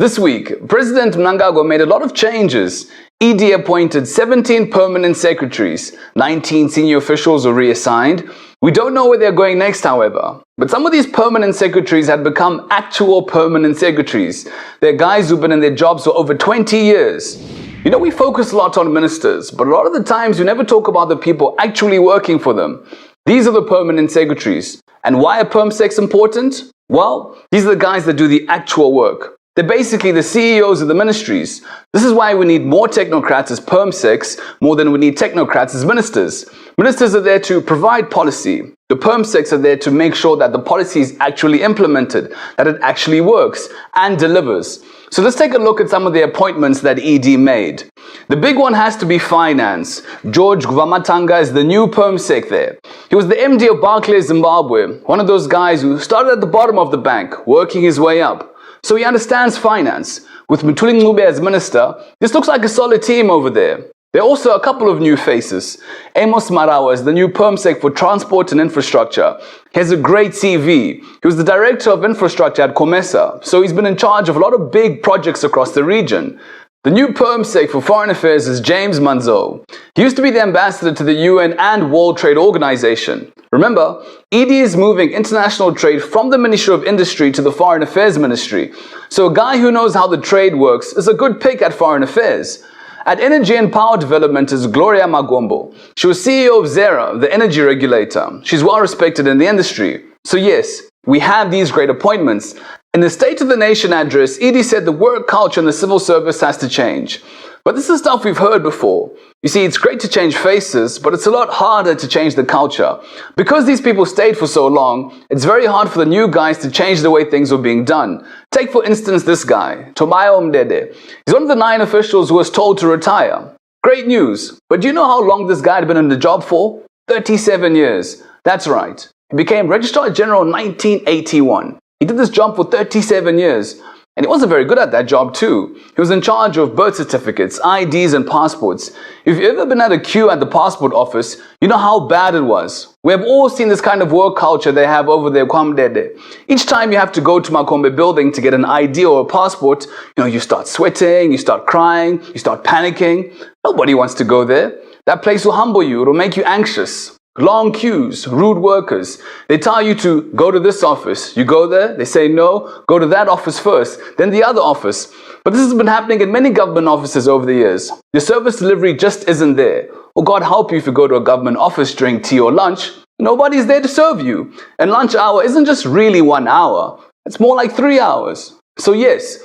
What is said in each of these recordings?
This week, President Mnangagwa made a lot of changes. ED appointed 17 permanent secretaries, 19 senior officials were reassigned. We don't know where they're going next, however. But some of these permanent secretaries had become actual permanent secretaries. They're guys who've been in their jobs for over 20 years. You know, we focus a lot on ministers, but a lot of the times we never talk about the people actually working for them. These are the permanent secretaries. And why are perm secs important? Well, these are the guys that do the actual work. They're basically the CEOs of the ministries. This is why we need more technocrats as perm secs more than we need technocrats as ministers. Ministers are there to provide policy. The perm secs are there to make sure that the policy is actually implemented, that it actually works and delivers. So let's take a look at some of the appointments that ED made. The big one has to be finance. George Gvamatanga is the new perm sec there. He was the MD of Barclays Zimbabwe, one of those guys who started at the bottom of the bank, working his way up. So he understands finance. With Mthuli as minister, this looks like a solid team over there. There are also a couple of new faces. Amos Marawa is the new perm sec for transport and infrastructure. He has a great CV. He was the director of infrastructure at COMESA, so he's been in charge of a lot of big projects across the region. The new perm sec for foreign affairs is James Manzo. He used to be the ambassador to the UN and World Trade Organization. Remember, ED is moving international trade from the Ministry of Industry to the Foreign Affairs Ministry. So a guy who knows how the trade works is a good pick at foreign affairs. At Energy and Power Development is Gloria Magombo. She was CEO of ZERA, the energy regulator. She's well respected in the industry. So yes, we have these great appointments. In the State of the Nation address, ED said the work culture in the civil service has to change. But this is stuff we've heard before. You see, it's great to change faces, but it's a lot harder to change the culture. Because these people stayed for so long, it's very hard for the new guys to change the way things were being done. Take for instance this guy, Tomayo Mdede. He's one of the 9 officials who was told to retire. Great news, but do you know how long this guy had been in the job for? 37 years. That's right. He became Registrar General in 1981. He did this job for 37 years. And he wasn't very good at that job too. He was in charge of birth certificates, IDs and passports. If you've ever been at a queue at the passport office, you know how bad it was. We have all seen this kind of work culture they have over there, Kwamdede. Each time you have to go to Makamba building to get an ID or a passport, you start sweating, you start crying, you start panicking. Nobody wants to go there. That place will humble you, it'll make you anxious. Long queues, rude workers. They tell you to go to this office. You go there, they say no, go to that office first, then the other office. But this has been happening in many government offices over the years. Your service delivery just isn't there. Or God help you if you go to a government office during tea or lunch, nobody's there to serve you. And lunch hour isn't just really 1 hour, it's more like 3 hours. So yes,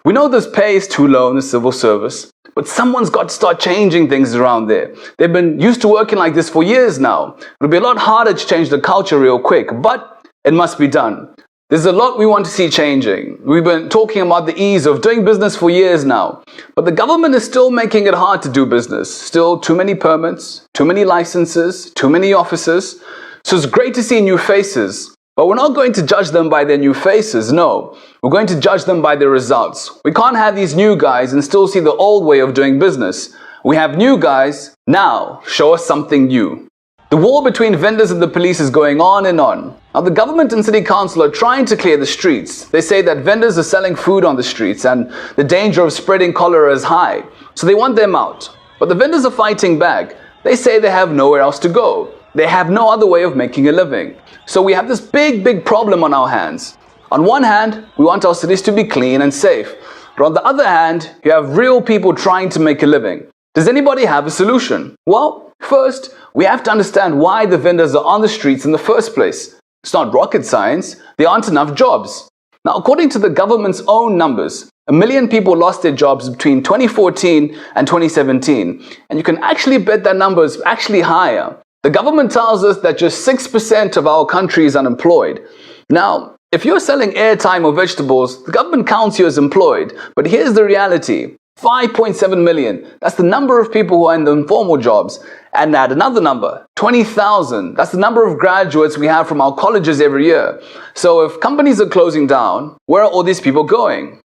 we know this pay is too low in the civil service. But someone's got to start changing things around there. They've been used to working like this for years now. It'll be a lot harder to change the culture real quick, but it must be done. There's a lot we want to see changing. We've been talking about the ease of doing business for years now. But the government is still making it hard to do business. Still too many permits, too many licenses, too many offices. So it's great to see new faces. But we're not going to judge them by their new faces, no. We're going to judge them by their results. We can't have these new guys and still see the old way of doing business. We have new guys, now show us something new. The war between vendors and the police is going on and on. Now the government and city council are trying to clear the streets. They say that vendors are selling food on the streets and the danger of spreading cholera is high. So they want them out. But the vendors are fighting back. They say they have nowhere else to go. They have no other way of making a living. So we have this big problem on our hands. On one hand, we want our cities to be clean and safe. But on the other hand, you have real people trying to make a living. Does anybody have a solution? Well, first, we have to understand why the vendors are on the streets in the first place. It's not rocket science. There aren't enough jobs. Now, according to the government's own numbers, 1 million people lost their jobs between 2014 and 2017. And you can actually bet that number is actually higher. The government tells us that just 6% of our country is unemployed. Now, if you're selling airtime or vegetables, the government counts you as employed. But here's the reality. 5.7 million. That's the number of people who are in the informal jobs. And add another number, 20,000. That's the number of graduates we have from our colleges every year. So if companies are closing down, where are all these people going?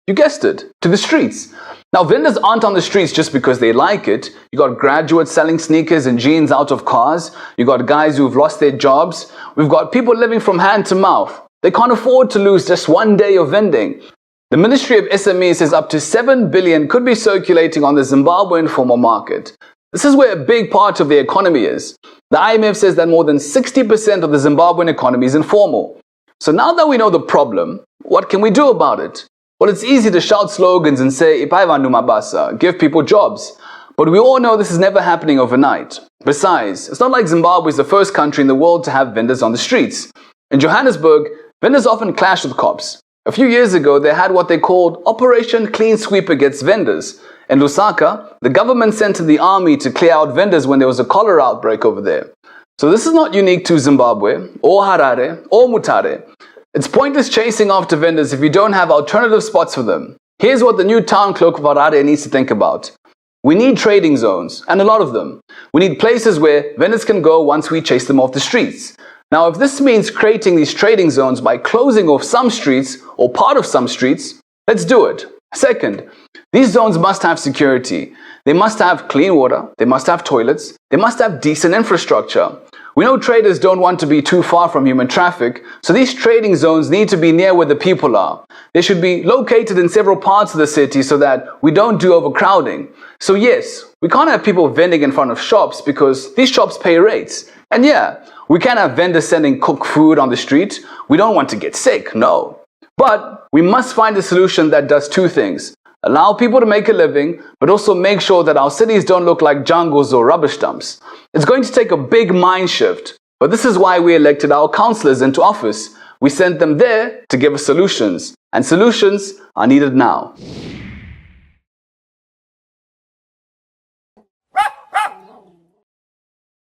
You guessed it, to the streets. Now, vendors aren't on the streets just because they like it. You got graduates selling sneakers and jeans out of cars. You got guys who've lost their jobs. We've got people living from hand to mouth. They can't afford to lose just one day of vending. The Ministry of SME says up to 7 billion could be circulating on the Zimbabwean informal market. This is where a big part of the economy is. The IMF says that more than 60% of the Zimbabwean economy is informal. So now that we know the problem, what can we do about it? Well, it's easy to shout slogans and say, "Ipai vanhu mabasa," give people jobs. But we all know this is never happening overnight. Besides, it's not like Zimbabwe is the first country in the world to have vendors on the streets. In Johannesburg, vendors often clash with cops. A few years ago, they had what they called Operation Clean Sweep against vendors. In Lusaka, the government sent in the army to clear out vendors when there was a cholera outbreak over there. So this is not unique to Zimbabwe, or Harare, or Mutare. It's pointless chasing after vendors if you don't have alternative spots for them. Here's what the new town clerk of Harare needs to think about. We need trading zones, and a lot of them. We need places where vendors can go once we chase them off the streets. Now, if this means creating these trading zones by closing off some streets or part of some streets, let's do it. Second, these zones must have security. They must have clean water, they must have toilets, they must have decent infrastructure. We know traders don't want to be too far from human traffic, so these trading zones need to be near where the people are. They should be located in several parts of the city so that we don't do overcrowding. So yes, we can't have people vending in front of shops because these shops pay rates. And yeah, we can't have vendors selling cooked food on the street. We don't want to get sick, no. But we must find a solution that does two things. Allow people to make a living, but also make sure that our cities don't look like jungles or rubbish dumps. It's going to take a big mind shift, but this is why we elected our councillors into office. We sent them there to give us solutions, and solutions are needed now.